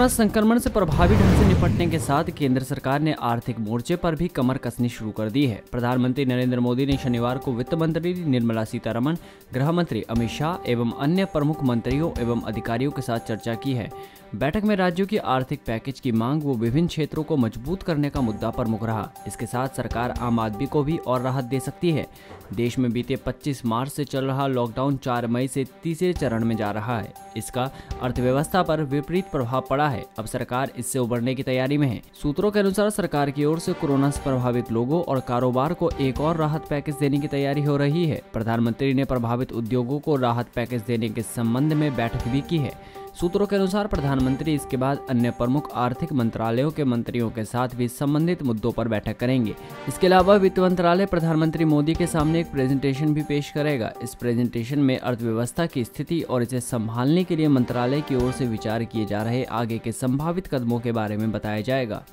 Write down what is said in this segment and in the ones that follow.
Corona संक्रमण से प्रभावी ढंग से निपटने के साथ केंद्र सरकार ने आर्थिक मोर्चे पर भी कमर कसनी शुरू कर दी है। प्रधानमंत्री नरेंद्र मोदी ने शनिवार को वित्त मंत्री निर्मला सीतारमण, गृह मंत्री अमित शाह एवं अन्य प्रमुख मंत्रियों एवं अधिकारियों के साथ चर्चा की है। बैठक में राज्यों की आर्थिक पैकेज की मांग व विभिन्न क्षेत्रों को मजबूत करने का मुद्दा प्रमुख रहा। इसके साथ सरकार आम आदमी को भी और राहत दे सकती है। देश में बीते 25 मार्च से चल रहा लॉकडाउन 4 मई से तीसरे चरण में जा रहा है। इसका अर्थव्यवस्था पर विपरीत प्रभाव पड़ा है। अब सरकार इससे उबरने की तैयारी में है। सूत्रों के अनुसार सरकार की ओर से कोरोना से प्रभावित लोगों और कारोबार को एक और राहत पैकेज देने की तैयारी हो रही है। प्रधानमंत्री ने प्रभावित उद्योगों को राहत पैकेज देने के संबंध में बैठक भी की है। सूत्रों के अनुसार प्रधानमंत्री इसके बाद अन्य प्रमुख आर्थिक मंत्रालयों के मंत्रियों के साथ भी संबंधित मुद्दों पर बैठक करेंगे। इसके अलावा वित्त मंत्रालय प्रधानमंत्री मोदी के सामने एक प्रेजेंटेशन भी पेश करेगा। इस प्रेजेंटेशन में अर्थव्यवस्था की स्थिति और इसे संभालने के लिए मंत्रालय की ओर से विचार किए जा रहे आगे के संभावित कदमों के बारे में बताया जाएगा।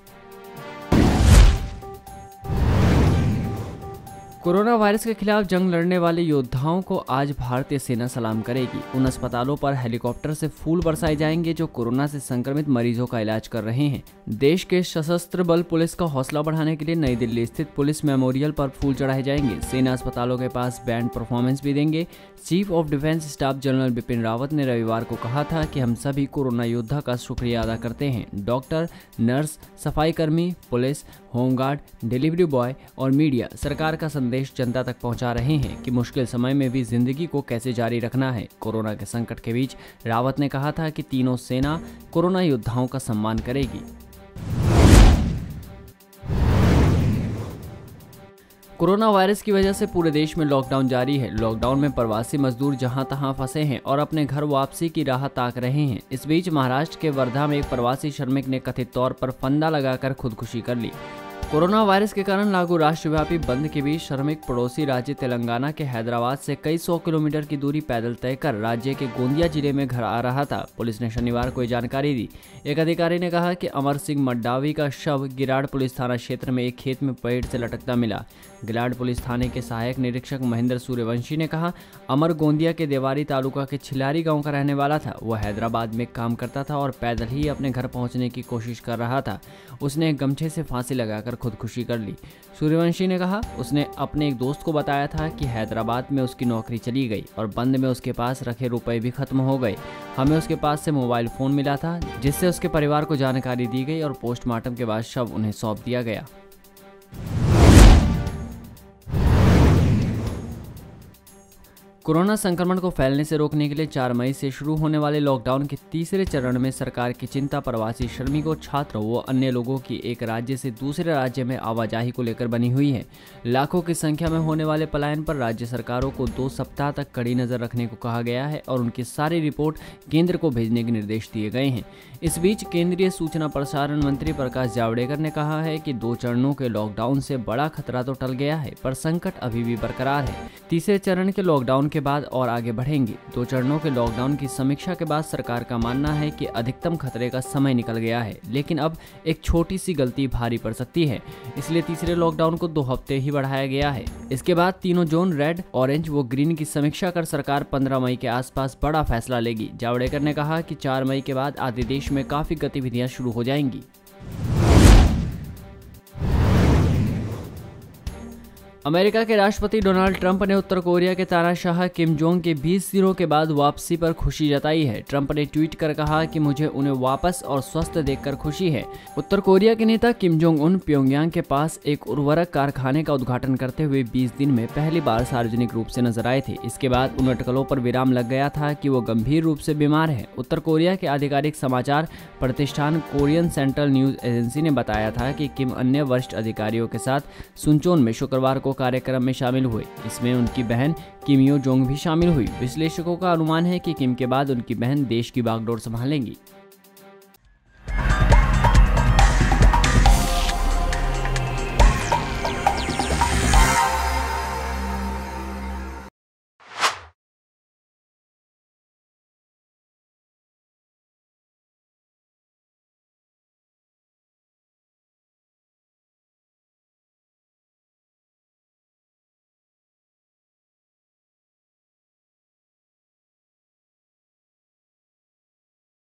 कोरोना वायरस के खिलाफ जंग लड़ने वाले योद्धाओं को आज भारतीय सेना सलाम करेगी। उन अस्पतालों पर हेलीकॉप्टर से फूल बरसाए जाएंगे जो कोरोना से संक्रमित मरीजों का इलाज कर रहे हैं। देश के सशस्त्र बल पुलिस का हौसला बढ़ाने के लिए नई दिल्ली स्थित पुलिस मेमोरियल पर फूल चढ़ाए जाएंगे। सेना अस्पतालों के पास बैंड परफॉर्मेंस भी देंगे। Chief of defence staff general Bipin Rawat ने रविवार को कहा था कि हम सभी कोरोना योद्धा का शुक्रिया अदा करते हैं। डॉक्टर, नर्स, सफाई कर्मी, पुलिस, होमगार्ड, डिलीवरी बॉय और मीडिया सरकार का संदेश जनता तक पहुंचा रहे हैं कि मुश्किल समय में भी जिंदगी को कैसे जारी रखना है। कोरोना के संकट के बीच रावत ने कहा था कि तीनों सेना कोरोना योद्धाओं का सम्मान करेगी। कोरोना वायरस की वजह से पूरे देश में लॉकडाउन जारी है। लॉकडाउन में प्रवासी मजदूर जहां तहां फंसे हैं और अपने घर वापसी की राह ताक रहे हैं। इस बीच महाराष्ट्र के वर्धा में एक प्रवासी श्रमिक ने कथित तौर पर फंदा लगाकर खुदकुशी कर ली। कोरोना वायरस के कारण लागू राष्ट्रव्यापी बंद के बीच श्रमिक पड़ोसी राज्य तेलंगाना के हैदराबाद से कई 100 किलोमीटर की दूरी पैदल तय कर राज्य के गोंदिया जिले में घर आ रहा था। पुलिस ने शनिवार को ये जानकारी दी। एक अधिकारी ने कहा कि अमर सिंह मड्डावी का शव गिलाड पुलिस थाना क्षेत्र में एक खेत में पेड़ से लटकता मिला। गिलाड पुलिस थाने के सहायक निरीक्षक महेंद्र सूर्यवंशी ने कहा, अमर गोंदिया के देवारी तालुका के छिलारी गांव का रहने वाला था। वह हैदराबाद में काम करता था और पैदल ही अपने घर पहुंचने की कोशिश कर रहा था। उसने एक गमछे से फांसी लगाकर खुदकुशी कर ली। सूर्यवंशी ने कहा, उसने अपने एक दोस्त को बताया था कि हैदराबाद में उसकी नौकरी चली गई और बंद में उसके पास रखे रुपए भी खत्म हो गए। हमें उसके पास से मोबाइल फोन मिला था जिससे उसके परिवार को जानकारी दी गई और पोस्टमार्टम के बाद शव उन्हें सौंप दिया गया। कोरोना संक्रमण को फैलने से रोकने के लिए 4 मई से शुरू होने वाले लॉकडाउन के तीसरे चरण में सरकार की चिंता प्रवासी श्रमिकों, छात्रों व अन्य लोगों की एक राज्य से दूसरे राज्य में आवाजाही को लेकर बनी हुई है। लाखों की संख्या में होने वाले पलायन पर राज्य सरकारों को 2 सप्ताह तक कड़ी नजर रखने को कहा गया है और उनकी सारी रिपोर्ट केंद्र को भेजने के निर्देश दिए गए हैं। इस बीच केंद्रीय सूचना प्रसारण मंत्री प्रकाश जावड़ेकर ने कहा है कि 2 चरणों के लॉकडाउन से बड़ा खतरा तो टल गया है, पर संकट अभी भी बरकरार है। तीसरे चरण के लॉकडाउन के बाद और आगे बढ़ेंगे। 2 चरणों के लॉकडाउन की समीक्षा के बाद सरकार का मानना है कि अधिकतम खतरे का समय निकल गया है, लेकिन अब एक छोटी सी गलती भारी पड़ सकती है। इसलिए तीसरे लॉकडाउन को 2 हफ्ते ही बढ़ाया गया है। इसके बाद तीनों जोन रेड, ऑरेंज व ग्रीन की समीक्षा कर सरकार 15 मई के आसपास बड़ा फैसला लेगी। जावड़ेकर ने कहा कि 4 मई के बाद आधे देश में काफी गतिविधियां शुरू हो जाएंगी। अमेरिका के राष्ट्रपति डोनाल्ड ट्रंप ने उत्तर कोरिया के तानाशाह किम जोंग के 20 दिनों के बाद वापसी पर खुशी जताई है। ट्रंप ने ट्वीट कर कहा कि मुझे उन्हें वापस और स्वस्थ देखकर खुशी है। उत्तर कोरिया के नेता किम जोंग उन प्योंगयांग के पास एक उर्वरक कारखाने का उद्घाटन करते हुए 20 दिन में पहली बार सार्वजनिक रूप से नजर आए थे। इसके बाद उन अटकलों पर विराम लग गया था कि वो गंभीर रूप से बीमार है। उत्तर कोरिया के आधिकारिक समाचार प्रतिष्ठान कोरियन सेंट्रल न्यूज एजेंसी ने बताया था कि किम अन्य वरिष्ठ अधिकारियों के साथ सुनचोन में शुक्रवार को कार्यक्रम में शामिल हुए। इसमें उनकी बहन किम यो जोंग भी शामिल हुई। विश्लेषकों का अनुमान है कि किम के बाद उनकी बहन देश की बागडोर संभालेंगी।